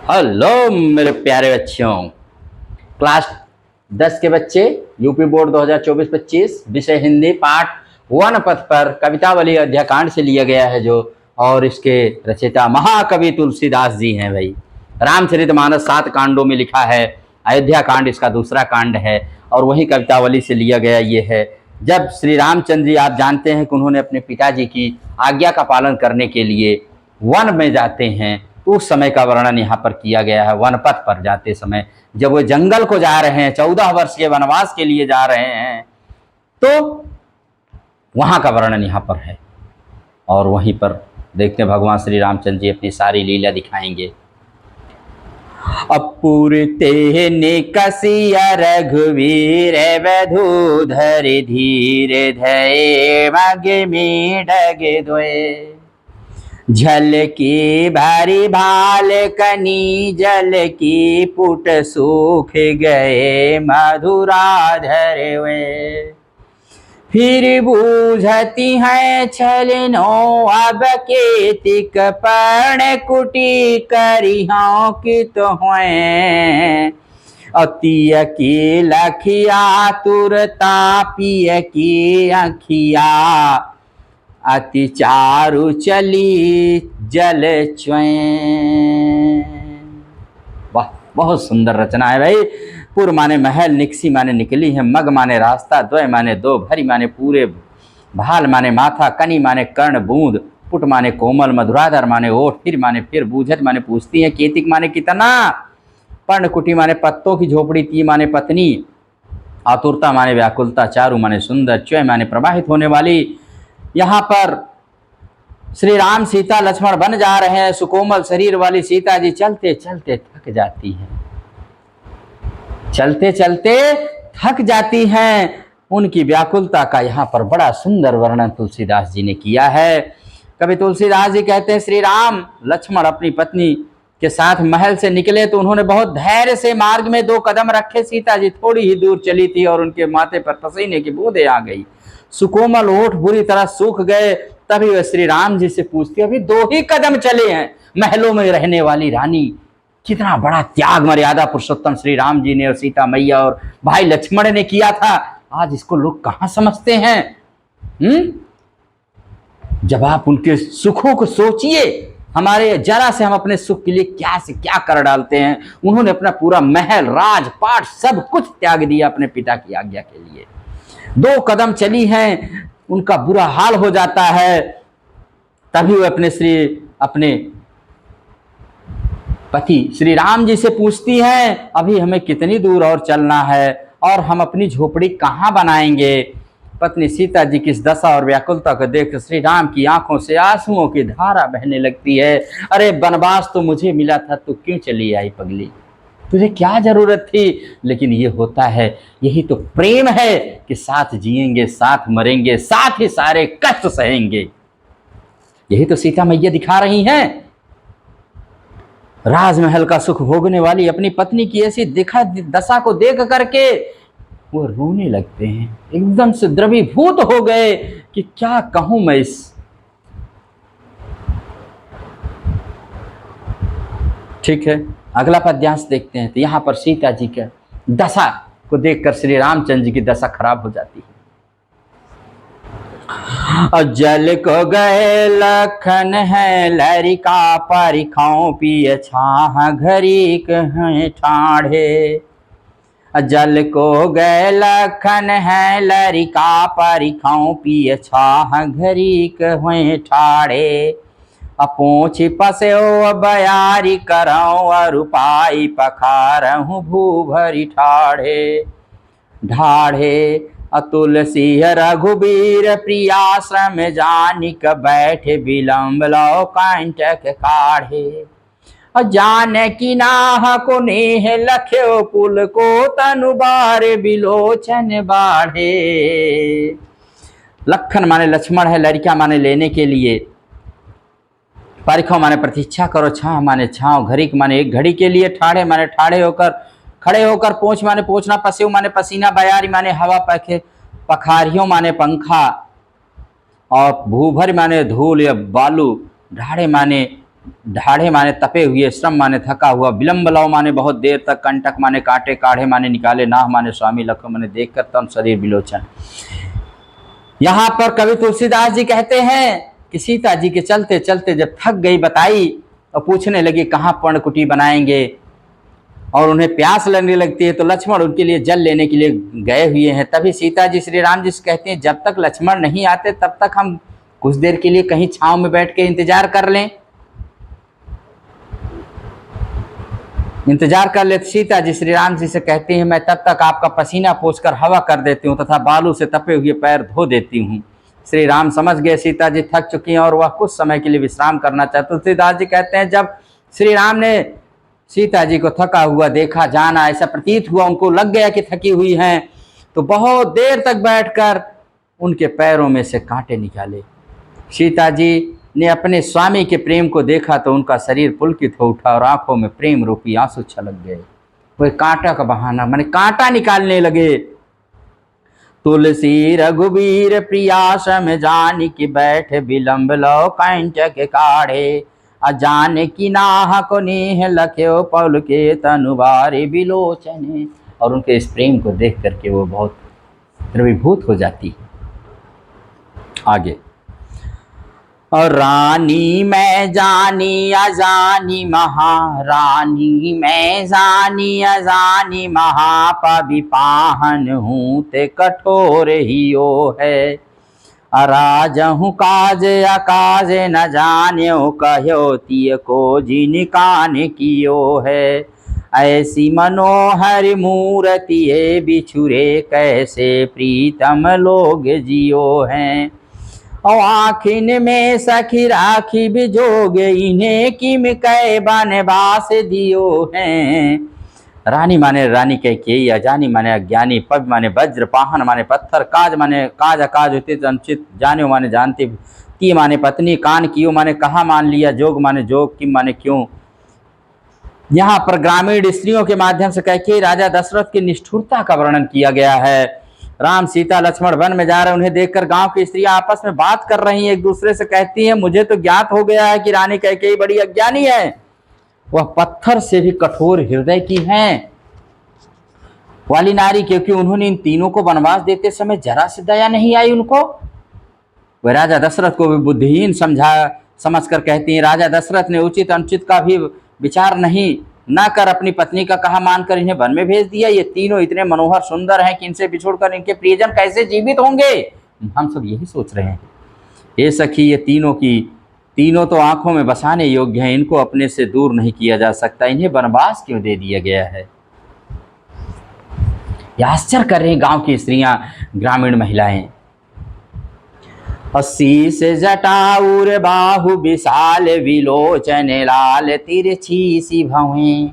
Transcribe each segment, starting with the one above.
Hello मेरे प्यारे बच्चों। क्लास 10 के बच्चे, यूपी बोर्ड 2024-25, विषय हिंदी, पाठ वनपथ पर कवितावली अध्याकांड से लिया गया है जो, और इसके रचयिता महाकवि तुलसीदास जी हैं। भाई रामचरितमानस 7 कांडों में लिखा है, अयोध्या कांड इसका दूसरा कांड है और वही कवितावली से लिया गया ये है। जब श्री रामचंद्र जी, आप जानते हैं कि उन्होंने अपने पिताजी की आज्ञा का पालन करने के लिए वन में जाते हैं, उस समय का वर्णन यहाँ पर किया गया है। वनपथ पर जाते समय जब वो जंगल को जा रहे हैं, 14 वर्ष के वनवास के लिए जा रहे हैं, तो वहां का वर्णन यहाँ पर है। और वहीं पर देखते हैं भगवान श्री रामचंद्र जी अपनी सारी लीला दिखाएंगे। अपुरते ने कसिया रघुवीर वधूधर धीरे धये मग में डगे दोए, झल की भारी भाल कनी जल की पुट सूख गए मधुराधर वे, फिर बूझती है छलनो अब केतिक पर्ण कुटी करिहों की तो हैं, अतिय की लखिया तुरता पिय की अखिया, अति चारु चली जल च्वें। वाह, बहुत सुंदर रचना है भाई। पुर माने महल, निक्सी माने निकली है, मग माने रास्ता, द्वय माने दो, भरी माने पूरे, भाल माने माथा, कनी माने कर्ण बूंद, पुट माने कोमल, मधुराधर माने ओठ, फिर माने फिर, बूझत माने पूछती है, केतिक माने कितना, पर्णकुटी माने पत्तों की झोपड़ी, ती माने पत्नी, आतुरता माने व्याकुलता, चारु माने सुंदर, च्वय माने प्रवाहित होने वाली। यहाँ पर श्री राम सीता लक्ष्मण बन जा रहे हैं। सुकोमल शरीर वाली सीता जी चलते चलते थक जाती हैं, चलते चलते थक जाती हैं। उनकी व्याकुलता का यहाँ पर बड़ा सुंदर वर्णन तुलसीदास जी ने किया है। कवि तुलसीदास जी कहते हैं, श्री राम लक्ष्मण अपनी पत्नी के साथ महल से निकले तो उन्होंने बहुत धैर्य से मार्ग में 2 कदम रखे। सीता जी थोड़ी ही दूर चली थी और उनके माथे पर पसीने की बूंदें आ गई, सुकोमल ओठ बुरी तरह सूख गए। तभी वह श्री राम जी से पूछती, अभी 2 ही कदम चले हैं, महलों में रहने वाली रानी। कितना बड़ा त्याग मर्यादा पुरुषोत्तम श्री राम जी ने और सीता मैया और भाई लक्ष्मण ने किया था, आज इसको लोग कहां समझते हैं। जब आप उनके सुखों को सोचिए, हमारे जरा से हम अपने सुख के लिए क्या से क्या कर डालते हैं। उन्होंने अपना पूरा महल, राजपाट सब कुछ त्याग दिया अपने पिता की आज्ञा के लिए। 2 कदम चली हैं, उनका बुरा हाल हो जाता है। तभी वो अपने पति श्री राम जी से पूछती हैं, अभी हमें कितनी दूर और चलना है और हम अपनी झोपड़ी कहाँ बनाएंगे। पत्नी सीता जी की इस दशा और व्याकुलता को देख श्री राम की आंखों से आंसुओं की धारा बहने लगती है। अरे वनवास तो मुझे मिला था, तू क्यों चली आई पगली, तुझे क्या जरूरत थी। लेकिन ये होता है, यही तो प्रेम है कि साथ जिएंगे, साथ मरेंगे, साथ ही सारे कष्ट सहेंगे। यही तो सीता मैया दिखा रही हैं। राजमहल का सुख भोगने वाली अपनी पत्नी की ऐसी दशा को देख करके वो रोने लगते हैं, एकदम से द्रवीभूत हो गए कि क्या कहूं मैं इस। ठीक है, अगला पद्यांश देखते हैं। तो यहाँ पर सीता जी के दशा को देखकर श्री रामचंद्र जी की दशा खराब हो जाती है। जल को गए लखन है लरिका, परिखाओं पिय छाह घरी कहें ठाढ़े। जल को गए लखन है लरिका, परिखाओं पिय छाह घरी कहें ठाढ़े। अपोछ पस्यो बयारी करऊँ, अरुपाई पखारहूँ भू भरी ठाढ़े। ढाढ़े अतुल सिंह रघुबीर प्रियाश्रम जानिक, बैठ विलम्ब लो कंटक काढ़े। जान की नाह को नेह लख्यो, पुल को तनु बार बिलोचन बाढ़े। लखन माने लक्ष्मण है, लड़का माने लेने के लिए, परिखो माने प्रतीक्षा करो, छाह माने छाँव, घड़ी माने एक घड़ी के लिए, ठाढ़े माने ठाढ़े होकर खड़े होकर, पोंछ माने पोंछना, पसेव माने पसीना, बयारी माने हवा, पखे पखारियों माने पंखा, और भूभर माने धूल या बालू, ढाड़े माने ढाढ़े माने तपे हुए, श्रम माने थका हुआ, विलम्ब लव माने बहुत देर तक, कंटक माने काटे, काढ़े माने निकाले, नाह माने स्वामी, लखो माने देखकर, तन शरीर विलोचन। यहाँ पर कवि तुलसीदास जी कहते हैं कि सीता जी के चलते चलते जब थक गई बताई और पूछने लगी कहाँ पर्णकुटी बनाएंगे, और उन्हें प्यास लगने लगती है तो लक्ष्मण उनके लिए जल लेने के लिए गए हुए हैं। तभी सीता जी श्री राम जी से कहते हैं जब तक लक्ष्मण नहीं आते तब तक हम कुछ देर के लिए कहीं छांव में बैठ के इंतजार कर लें। इंतजार कर ले। सीता जी श्री राम जी से कहती हैं मैं तब तक आपका पसीना पोंछकर हवा कर देती हूँ तथा बालू से तपे हुए पैर धो देती हूँ। श्री राम समझ गए सीता जी थक चुकी हैं और वह कुछ समय के लिए विश्राम करना चाहते। तुलसीदास जी कहते हैं जब श्री राम ने सीता जी को थका हुआ देखा, जाना, ऐसा प्रतीत हुआ, उनको लग गया कि थकी हुई हैं, तो बहुत देर तक बैठकर उनके पैरों में से कांटे निकाले। सीता जी ने अपने स्वामी के प्रेम को देखा तो उनका शरीर पुलकित हो उठा और आंखों में प्रेम रूपी आंसू छलक गए। वह कांटा का बहाना माने कांटा निकालने लगे। तुलसी रघुबीर प्रियासम जान की बैठ विलंब लो कंचक काढ़े, अजान की नाह को नेह लख्यो पल के तनुवारे बिलोचने। और उनके इस प्रेम को देख करके वो बहुत द्रवीभूत हो जाती। आगे, और रानी मैं जानी अजानी महारानी मैं जानी अजानी महापविपाहन हूँ ते कठोर हियो है, अराजहूँ काज अकाज न जान्यो कह्यो तिय को जिन कान कियो है, ऐसी मनोहर मूर्ति ये बिछुरे कैसे प्रीतम लोग जियो हैं, और आखिन में सखी राखी बिजोग इन्हें किम कै बनवास दियो हैं। रानी माने रानी कैकेयी, अजानी माने अज्ञानी, पग माने वज्र, पाहन माने पत्थर, काज माने काज अकाज उचित अनुचित, जान्यो माने जानती, ती माने पत्नी, कान कियो माने कहा मान लिया, जोग माने जोग, किम माने क्यों। यहाँ पर ग्रामीण स्त्रियों के माध्यम से कैकेयी राजा दशरथ की निष्ठुरता का वर्णन किया गया है। राम सीता लक्ष्मण वन में जा रहे हैं, उन्हें देखकर गांव की स्त्रियां आपस में बात कर रही हैं, एक दूसरे से कहती हैं मुझे तो ज्ञात हो गया है कि रानी कैकेयी बड़ी अज्ञानी है, वह पत्थर से भी कठोर हृदय की हैं वाली नारी, क्योंकि उन्होंने इन तीनों को वनवास देते समय जरा सी दया नहीं आई उनको। वह राजा दशरथ को भी बुद्धिहीन समझकर कहती हैं। राजा दशरथ ने उचित अनुचित का भी विचार नहीं न कर अपनी पत्नी का कहा मानकर इन्हें वन में भेज दिया। ये तीनों इतने मनोहर सुंदर हैं कि इनसे बिछोड़कर इनके प्रियजन कैसे जीवित होंगे। हम सब यही सोच रहे हैं। ये सखी, ये तीनों तो आंखों में बसाने योग्य हैं, इनको अपने से दूर नहीं किया जा सकता, इन्हें वनवास क्यों दे दिया गया है। यह आश्चर्य कर रहे हैं गांव की स्त्रियां, ग्रामीण महिलाएं। शीश जटाउर बाहु विशाल विलोचन लाल तिरछी सी भवें,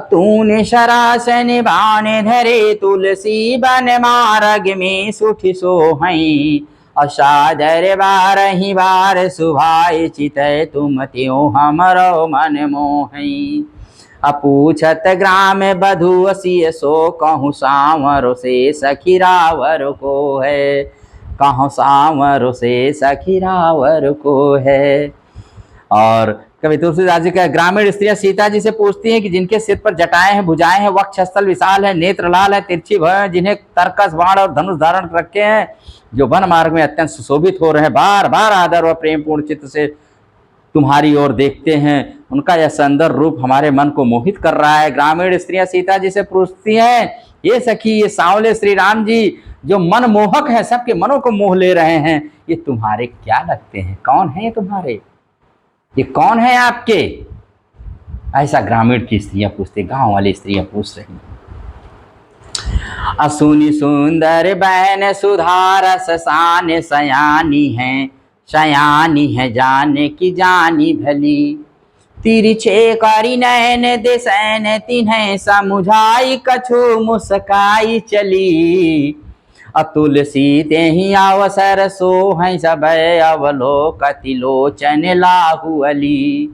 तूने शरासन बाण धरे तुलसी बन मार्ग में सुठ सोहई, असादर बारही बार सुभाय चित तुम त्यों हमरो मन मोहई, अपूछत ग्राम बधु असिय सो कहूँ सांवर से सखी रावर को है, कहूँ सांवर से सखी रावर को है। और कवि तुलसीदास जी का ग्रामीण स्त्रियां सीता जी से पूछती हैं कि जिनके सिर पर जटाएं हैं, भुजाएं हैं, वक्षस्थल विशाल है, नेत्र लाल है, तिरछी भय है, जिन्हें तरकस बाण और धनुष धारण रखे हैं, जो वन मार्ग में अत्यंत सुशोभित हो रहे हैं, बार बार आदर व प्रेम पूर्ण चित्त से तुम्हारी ओर देखते हैं, उनका यह सुंदर रूप हमारे मन को मोहित कर रहा है। ग्रामीण स्त्रियां सीता जी से पूछती हैं ये सखी, ये सांवले श्री राम जी जो मनमोहक है, सबके मनों को मोह ले रहे हैं, ये तुम्हारे क्या लगते हैं, कौन है ये तुम्हारे, ये कौन है आपके। ऐसा ग्रामीण की स्त्रियां पूछते, गांव वाली स्त्रियां पूछ रही। असुनी सुंदर बैन सुधारस सान सयानी है जाने की जानी भली, तिरछे करी नैन दिसैन तिन्हें समुझाई कछु मुस्काई चली, तुलसी तेहि अवसर सोहै सब अवलोकति लोचन लाहु अली,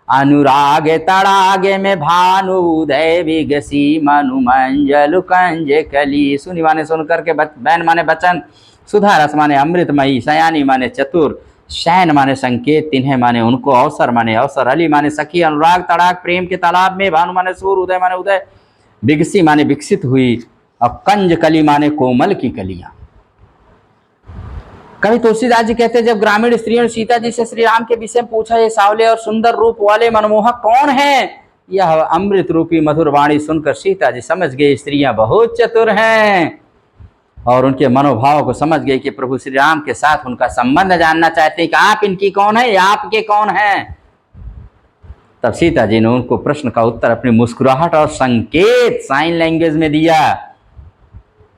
अनुराग तड़ाग में भानु उदय विगसी मनु मंजल कंज कली। सुनी माने सुन करके, बैन माने बचन, सुधा रस माने अमृतमयी, सयानी माने चतुर, शैन माने संकेत, तिन्हें माने उनको, अवसर माने अवसर, अली माने सखी, अनुराग तड़ाक प्रेम के तालाब में, भानु माने सूर, उदय माने उदय, विकसी माने विकसित हुई, और कंज कली माने कोमल की कलियां। कवि तुलसीदास जी कहते हैं, जब ग्रामीण स्त्रियों ने सीता जी से श्री राम के विषय में पूछा, ये सावले और सुंदर रूप वाले मनमोहक कौन है? यह अमृत रूपी मधुर वाणी सुनकर सीता जी समझ गई स्त्रियां बहुत चतुर हैं, और उनके मनोभाव को समझ गई कि प्रभु श्री राम के साथ उनका संबंध जानना चाहते हैं कि आप इनकी कौन है, आपके कौन है। तब सीता जी ने उनको प्रश्न का उत्तर अपनी मुस्कुराहट और संकेत साइन लैंग्वेज में दिया।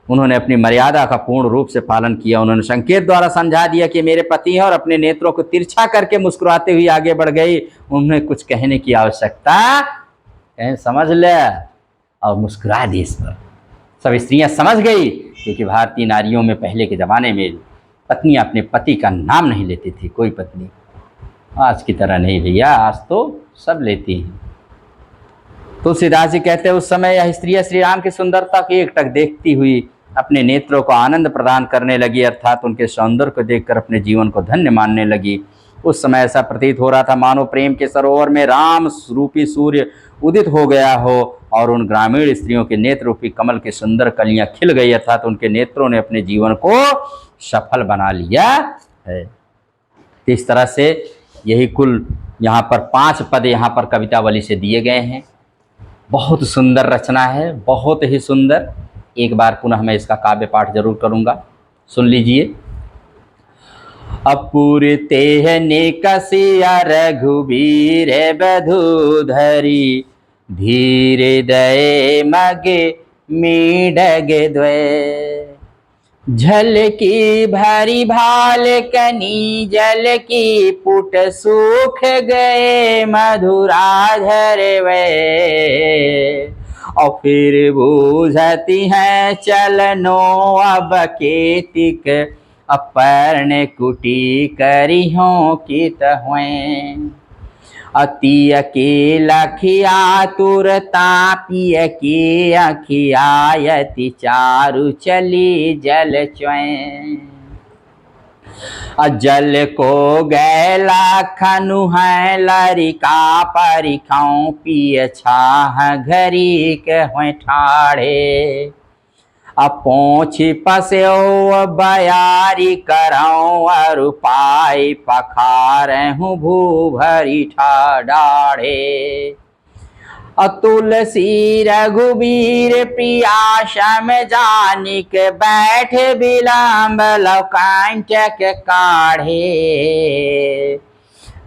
उन्होंने अपनी मर्यादा का पूर्ण रूप से पालन किया। उन्होंने संकेत द्वारा समझा दिया कि मेरे पति हैं, और अपने नेत्रों को तिरछा करके मुस्कुराते हुए आगे बढ़ गई। उन्हें कुछ कहने की आवश्यकता कहीं समझ ले, और मुस्कुरा दी। इस पर सब स्त्रियां समझ गई, क्योंकि भारतीय नारियों में पहले के ज़माने में पत्नियां अपने पति का नाम नहीं लेती थी। कोई पत्नी आज की तरह नहीं भैया, आज तो सब लेती हैं। तुलसीदास जी कहते हैं, उस समय यह स्त्रियां श्री राम की सुंदरता को एकटक देखती हुई अपने नेत्रों को आनंद प्रदान करने लगी, अर्थात उनके सौंदर्य को देखकर अपने जीवन को धन्य मानने लगी। उस समय ऐसा प्रतीत हो रहा था मानो प्रेम के सरोवर में राम रूपी सूर्य उदित हो गया हो, और उन ग्रामीण स्त्रियों के नेत्र रूपी कमल की सुंदर कलियां खिल गई, अर्थात उनके नेत्रों ने अपने जीवन को सफल बना लिया है। इस तरह से यही कुल यहाँ पर 5 पद यहाँ पर कवितावली से दिए गए हैं। बहुत सुंदर रचना है, बहुत ही सुंदर। एक बार पुनः मैं इसका काव्य पाठ जरूर करूँगा, सुन लीजिए। अपूर्ते निकसिया रघुबीर बधूधरी, धीरे दये मगे मीडगे द्वय, झल की भरी भाल कनी जल की पुट सूख गए मधुराधर वे, और फिर बूझती हैं चलनो अब केतिक, अपर्ण कुटी करी हों कित हुए, अति अकेला खिया तुरता पिय की अखियायति चारु चली जल च्वें, जल को गैला खनु है लरिका परिखाऊं, पिय छाह घरी के हुए ठाड़े, पोछी पस्यो बयारी कराऊं, और पाई पखार हूँ भू भरी ठाड़े, तुलसी रघुबीर प्रियाशम जानिक, बैठ बिलम्ब लौकांचक काढ़े,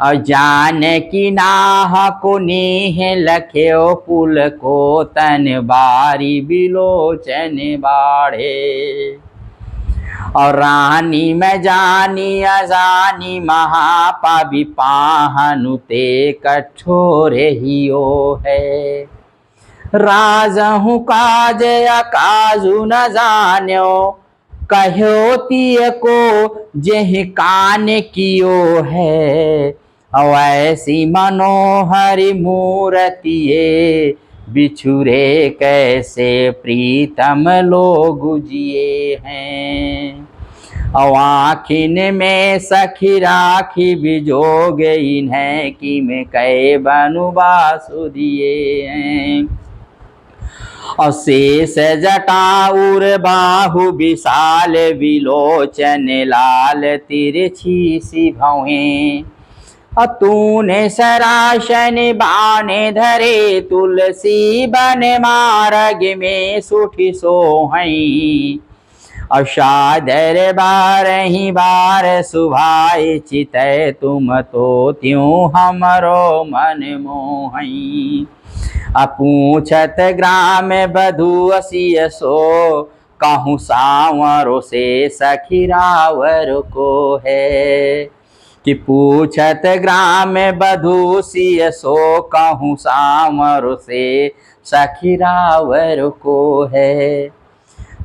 और जान की नाह को नेह लख्यो, पुल को तन बारी बिलोचन बाढ़े, और रानी में जानी अजानी महापावि पाहनु ते कठोरे हियो है, राजहु काज अकाजु न जान्यो, कहो तिय को जेहि कान कियो है, ऐसी मनोहरी मूर्तिये बिछुरे कैसे प्रीतम लोग जिए हैं, आखिन में सखी राखी बिजोग इन्हें कि में कै बनु बासु दिए हैं, और शेष जटाउर बाहु विशाल विलोचन लाल तिरछी सी भवें, तूने सराशन बाने धरे तुलसी बन मार्ग में सुठी सोहई, सादर बारही बार सुभाई चितै तुम तो त्यों हमरो मन मोहई, पूछत ग्राम बधु असिय सो, कहूँ सांवरो से सखी रावर को है, कि पूछत ग्राम बधु सिय सो, कहूँ सांवर से सखी रावर को है,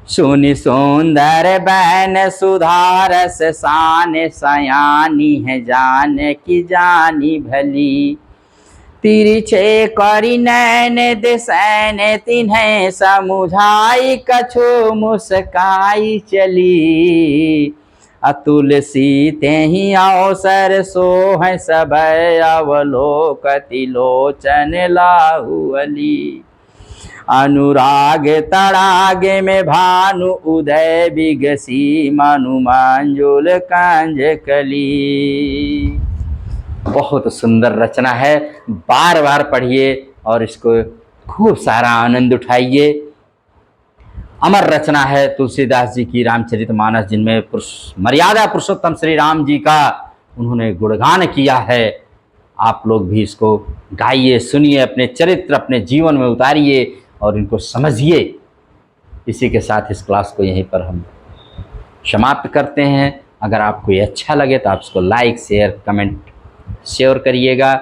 सुनि सुंदर बैन सुधारस शान, सयानी है जान की जानी भली, तिरछे करी नैन दिसैन तिन्हें समुझाई, कछु मुस्काई चली, तुलसी ते ही अवसर सो है सब अवलोकति लोचन लाहुअली। अनुराग तड़ागे में भानु उदय बिगसी मनु मांजुल कांज कली। बहुत सुंदर रचना है, बार बार पढ़िए और इसको खूब सारा आनंद उठाइए। अमर रचना है तुलसीदास जी की रामचरितमानस, जिनमें मर्यादा पुरुषोत्तम श्री राम जी का उन्होंने गुणगान किया है। आप लोग भी इसको गाइए, सुनिए, अपने चरित्र अपने जीवन में उतारिए और इनको समझिए। इसी के साथ इस क्लास को यहीं पर हम समाप्त करते हैं। अगर आपको ये अच्छा लगे तो आप इसको लाइक शेयर कमेंट शेयर करिएगा।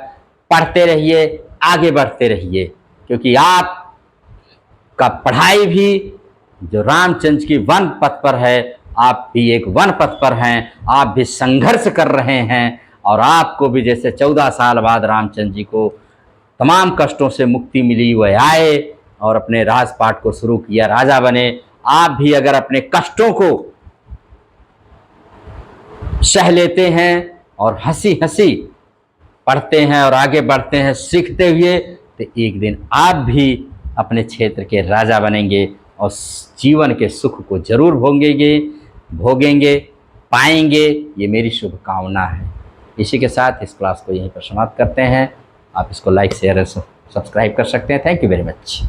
पढ़ते रहिए, आगे बढ़ते रहिए, क्योंकि आप का पढ़ाई भी जो रामचंद्र की वन पथ पर है, आप भी एक वन पथ पर हैं। आप भी संघर्ष कर रहे हैं और आपको भी जैसे 14 साल बाद रामचंद्र जी को तमाम कष्टों से मुक्ति मिली, वह आए और अपने राजपाट को शुरू किया, राजा बने। आप भी अगर अपने कष्टों को सह लेते हैं और हंसी हंसी पढ़ते हैं और आगे बढ़ते हैं सीखते हुए, तो एक दिन आप भी अपने क्षेत्र के राजा बनेंगे और जीवन के सुख को जरूर भोगेंगे, पाएंगे। ये मेरी शुभकामना है। इसी के साथ इस क्लास को यहीं पर समाप्त करते हैं। आप इसको लाइक शेयर सब्सक्राइब कर सकते हैं। Thank you very much.